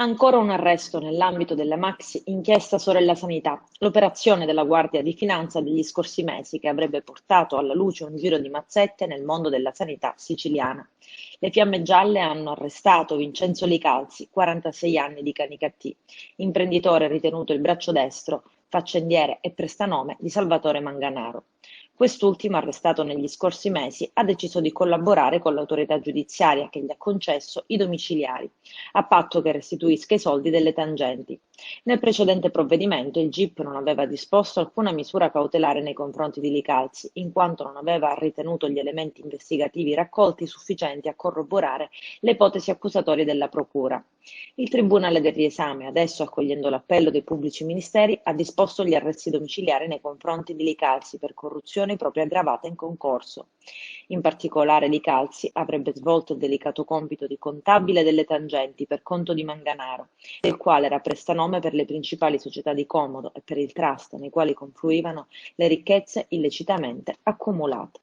Ancora un arresto nell'ambito della maxi inchiesta Sorella Sanità, l'operazione della Guardia di Finanza degli scorsi mesi che avrebbe portato alla luce un giro di mazzette nel mondo della sanità siciliana. Le Fiamme Gialle hanno arrestato Vincenzo Licalzi, 46 anni di Canicattì, imprenditore ritenuto il braccio destro, faccendiere e prestanome di Salvatore Manganaro. Quest'ultimo, arrestato negli scorsi mesi, ha deciso di collaborare con l'autorità giudiziaria che gli ha concesso i domiciliari, a patto che restituisca i soldi delle tangenti. Nel precedente provvedimento il GIP non aveva disposto alcuna misura cautelare nei confronti di Licalzi, in quanto non aveva ritenuto gli elementi investigativi raccolti sufficienti a corroborare le ipotesi accusatorie della Procura. Il Tribunale del Riesame, adesso accogliendo l'appello dei pubblici ministeri, ha disposto gli arresti domiciliari nei confronti di Licalzi per corruzione proprio aggravata in concorso. In particolare Licalzi avrebbe svolto il delicato compito di contabile delle tangenti per conto di Manganaro, del quale era prestanome per le principali società di comodo e per il trust nei quali confluivano le ricchezze illecitamente accumulate.